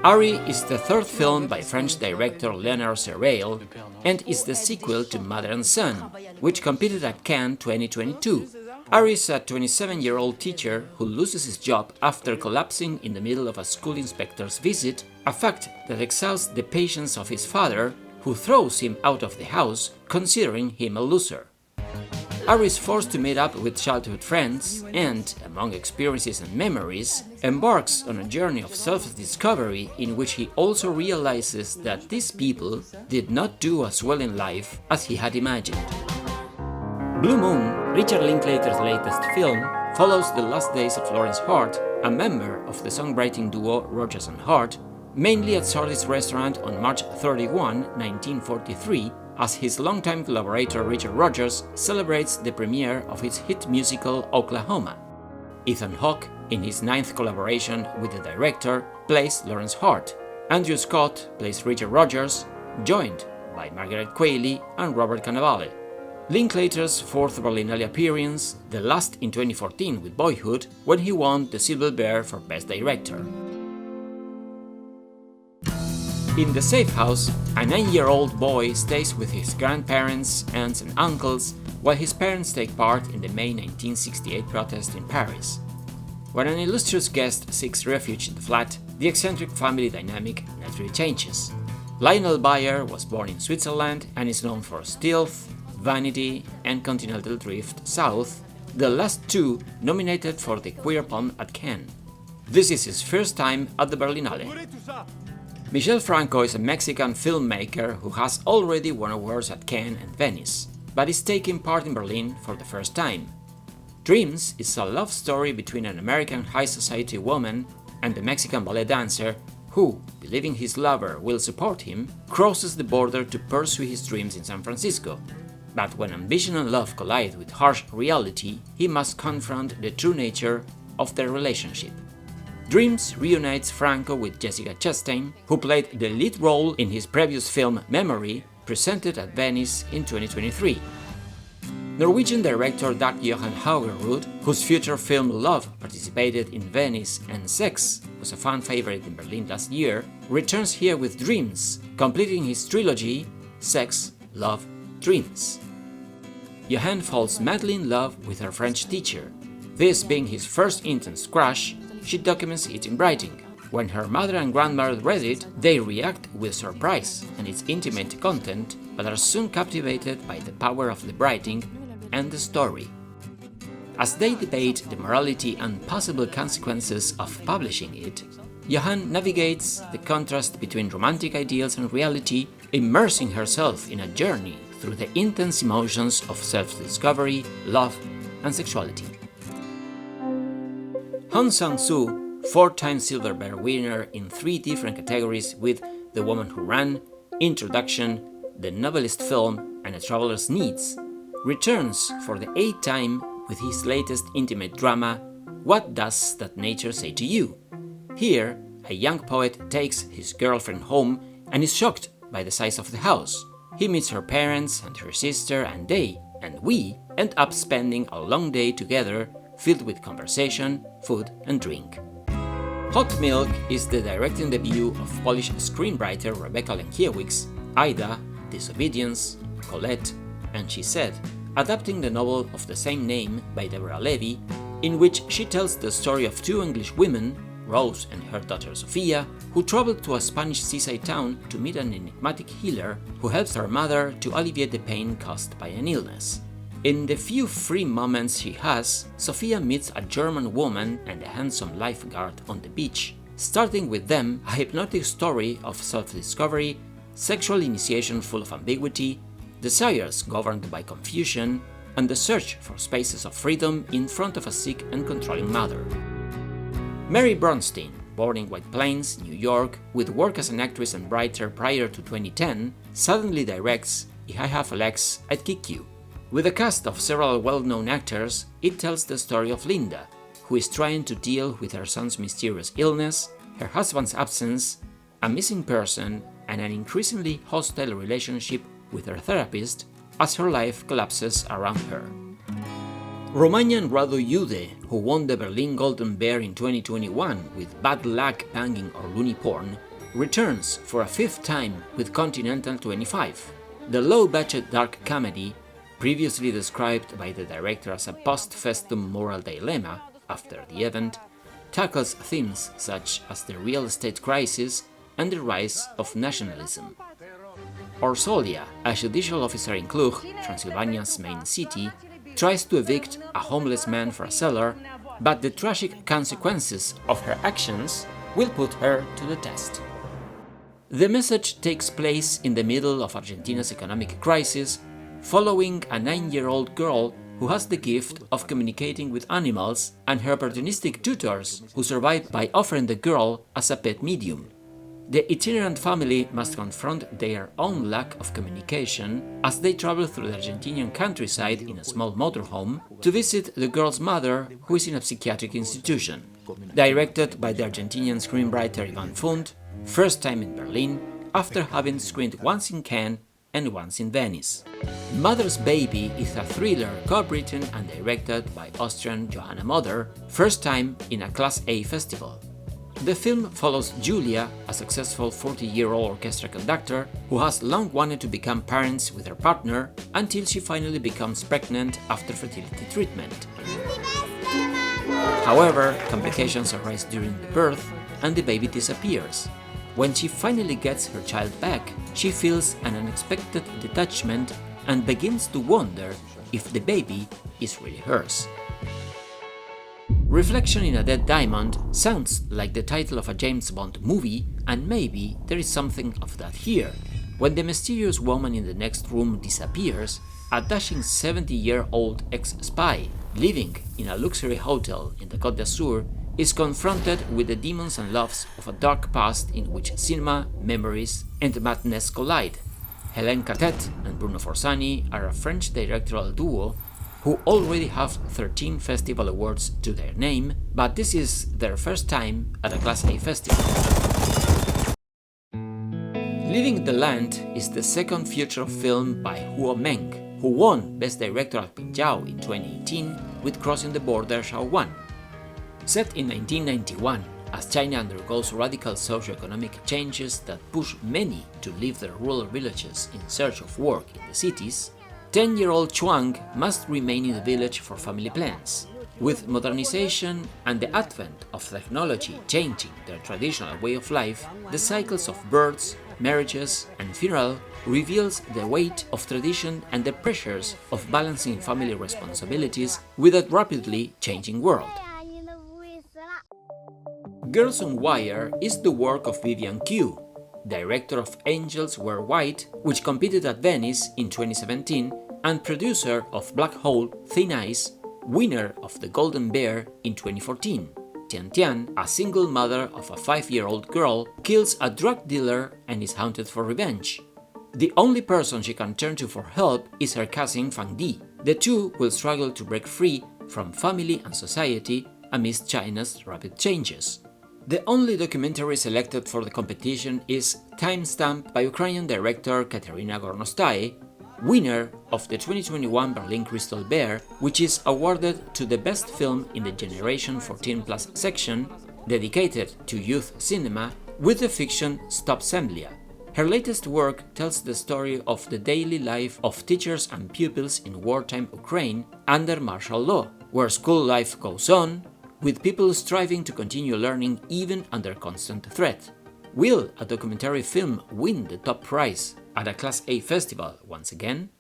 Ari is the third film by French director Léonard Serrail and is the sequel to Mother and Son, which competed at Cannes 2022. Ari is a 27-year-old teacher who loses his job after collapsing in the middle of a school inspector's visit, a fact that exhausts the patience of his father, who throws him out of the house, considering him a loser. Ari is forced to meet up with childhood friends and, among experiences and memories, embarks on a journey of self-discovery in which he also realizes that these people did not do as well in life as he had imagined. Blue Moon, Richard Linklater's latest film, follows the last days of Lawrence Hart, a member of the songwriting duo Rodgers and Hart, mainly at Sardis Restaurant on March 31, 1943, as his longtime collaborator Richard Rodgers celebrates the premiere of his hit musical Oklahoma. Ethan Hawke, in his 9th collaboration with the director, plays Lawrence Hart. Andrew Scott plays Richard Rodgers, joined by Margaret Qualley and Robert Cannavale. Linklater's 4th Berlinale appearance, the last in 2014 with Boyhood, when he won the Silver Bear for Best Director. In the safe house, a 9-year-old boy stays with his grandparents, aunts and uncles while his parents take part in the May 1968 protest in Paris. When an illustrious guest seeks refuge in the flat, the eccentric family dynamic naturally changes. Lionel Bayer was born in Switzerland and is known for Stealth, Vanity and Continental Drift South, the last two nominated for the Queer Palm at Cannes. This is his first time at the Berlinale. Michel Franco is a Mexican filmmaker who has already won awards at Cannes and Venice, but is taking part in Berlin for the first time. Dreams is a love story between an American high society woman and a Mexican ballet dancer who, believing his lover will support him, crosses the border to pursue his dreams in San Francisco. But when ambition and love collide with harsh reality, he must confront the true nature of their relationship. Dreams reunites Franco with Jessica Chastain, who played the lead role in his previous film Memory, presented at Venice in 2023. Norwegian director Dag Johan Haugerud, whose future film Love participated in Venice and Sex was a fan favorite in Berlin last year, returns here with Dreams, completing his trilogy Sex, Love, Dreams. Johan falls madly in love with her French teacher. This being his first intense crush, she documents it in writing. When her mother and grandmother read it, they react with surprise and its intimate content, but are soon captivated by the power of the writing and the story. As they debate the morality and possible consequences of publishing it, Johan navigates the contrast between romantic ideals and reality, immersing herself in a journey through the intense emotions of self-discovery, love, and sexuality. Hong Sang-soo, 4-time Silver Bear winner in 3 different categories with The Woman Who Ran, Introduction, The Novelist Film, and A Traveler's Needs, returns for the 8th time with his latest intimate drama, What Does That Nature Say to You? Here, a young poet takes his girlfriend home and is shocked by the size of the house. He meets her parents and her sister, and they, and we, end up spending a long day together filled with conversation, food and drink. Hot Milk is the directing debut of Polish screenwriter Rebecca Lenkiewicz, Ida, Disobedience, Colette, and She Said, adapting the novel of the same name by Deborah Levy, in which she tells the story of 2 English women, Rose and her daughter Sofia, who traveled to a Spanish seaside town to meet an enigmatic healer who helps her mother to alleviate the pain caused by an illness. In the few free moments she has, Sofia meets a German woman and a handsome lifeguard on the beach, starting with them a hypnotic story of self-discovery, sexual initiation full of ambiguity, desires governed by confusion, and the search for spaces of freedom in front of a sick and controlling mother. Mary Bronstein, born in White Plains, New York, with work as an actress and writer prior to 2010, suddenly directs I Have Legs at Kick With a cast of several well-known actors, it tells the story of Linda, who is trying to deal with her son's mysterious illness, her husband's absence, a missing person, and an increasingly hostile relationship with her therapist as her life collapses around her. Romanian Radu Iude, who won the Berlin Golden Bear in 2021 with Bad Luck Banging or Loony Porn, returns for a fifth time with Continental 25, the low-budget dark comedy, previously described by the director as a post-festum moral dilemma after the event, tackles themes such as the real estate crisis and the rise of nationalism. Orsolia, a judicial officer in Cluj, Transylvania's main city, tries to evict a homeless man for a cellar, but the tragic consequences of her actions will put her to the test. The message takes place in the middle of Argentina's economic crisis, following a 9-year-old girl who has the gift of communicating with animals and her opportunistic tutors who survive by offering the girl as a pet medium. The itinerant family must confront their own lack of communication as they travel through the Argentinian countryside in a small motorhome to visit the girl's mother, who is in a psychiatric institution. Directed by the Argentinian screenwriter Ivan Fund, first time in Berlin, after having screened once in Cannes and once in Venice. Mother's Baby is a thriller co-written and directed by Austrian Johanna Moder, first time in a Class A festival. The film follows Julia, a successful 40-year-old orchestra conductor who has long wanted to become parents with her partner until she finally becomes pregnant after fertility treatment. However, complications arise during the birth and the baby disappears. When she finally gets her child back, she feels an unexpected detachment and begins to wonder if the baby is really hers. Reflection in a Dead Diamond sounds like the title of a James Bond movie, and maybe there is something of that here. When the mysterious woman in the next room disappears, a dashing 70-year-old ex-spy living in a luxury hotel in the Côte d'Azur is confronted with the demons and loves of a dark past in which cinema, memories, and madness collide. Hélène Catet and Bruno Forsani are a French directorial duo who already have 13 festival awards to their name, but this is their first time at a Class A festival. Leaving the Land is the second feature film by Huo Meng, who won Best Director at Pinchao in 2018 with Crossing the Border Shaowan. Set in 1991, as China undergoes radical socio-economic changes that push many to leave their rural villages in search of work in the cities, 10-year-old Chuang must remain in the village for family plans. With modernization and the advent of technology changing their traditional way of life, the cycles of births, marriages, and funeral reveals the weight of tradition and the pressures of balancing family responsibilities with a rapidly changing world. Girls on Wire is the work of Vivian Qiu, director of Angels Wear White, which competed at Venice in 2017, and producer of Black Hole, Thin Ice, winner of the Golden Bear in 2014. Tian Tian, a single mother of a 5-year-old girl, kills a drug dealer and is haunted for revenge. The only person she can turn to for help is her cousin Fang Di. The two will struggle to break free from family and society amidst China's rapid changes. The only documentary selected for the competition is Timestamp by Ukrainian director Katerina Gornostaye, winner of the 2021 Berlin Crystal Bear, which is awarded to the best film in the Generation 14+ section, dedicated to youth cinema, with the fiction Stop Semlia. Her latest work tells the story of the daily life of teachers and pupils in wartime Ukraine under martial law, where school life goes on, with people striving to continue learning even under constant threat. Will a documentary film win the top prize at a Class A festival once again?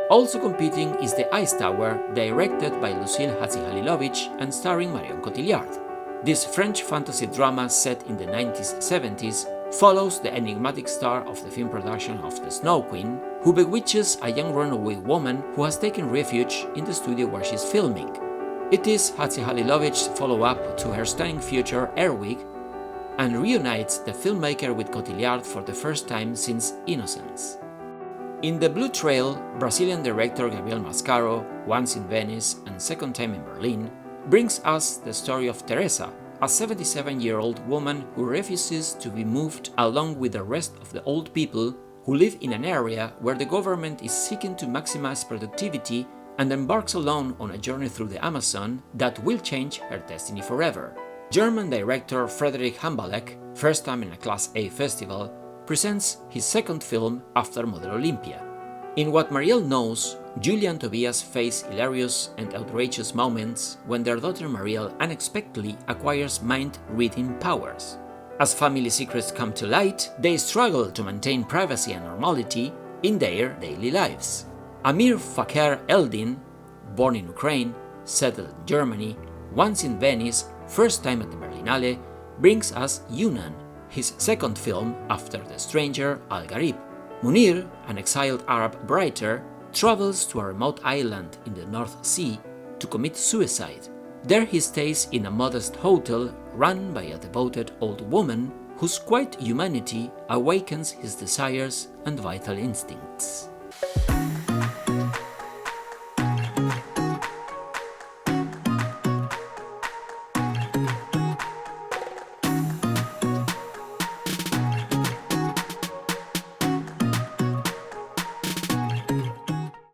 Also competing is The Ice Tower, directed by Lucille Hatzihalilovic and starring Marion Cotillard. This French fantasy drama set in the 1970s follows the enigmatic star of the film production of The Snow Queen, who bewitches a young runaway woman who has taken refuge in the studio where she's filming. It is Hatzihalilovic's follow-up to her stunning feature Airwig, and reunites the filmmaker with Cotillard for the first time since Innocence. In The Blue Trail, Brazilian director Gabriel Mascaro, once in Venice and second time in Berlin, brings us the story of Teresa, a 77-year-old woman who refuses to be moved along with the rest of the old people who live in an area where the government is seeking to maximize productivity, and embarks alone on a journey through the Amazon that will change her destiny forever. German director Friedrich Hambalek first time in a Class A festival, presents his second film after Model Olympia. In What Marielle Knows, Julia and Tobias face hilarious and outrageous moments when their daughter Marielle unexpectedly acquires mind-reading powers. As family secrets come to light, they struggle to maintain privacy and normality in their daily lives. Amir Fakhr Eldin, born in Ukraine, settled in Germany, once in Venice, first time at the Berlinale, brings us Yunnan, his second film after The Stranger Al Gharib. Munir, an exiled Arab writer, travels to a remote island in the North Sea to commit suicide. There he stays in a modest hotel run by a devoted old woman whose quiet humanity awakens his desires and vital instincts.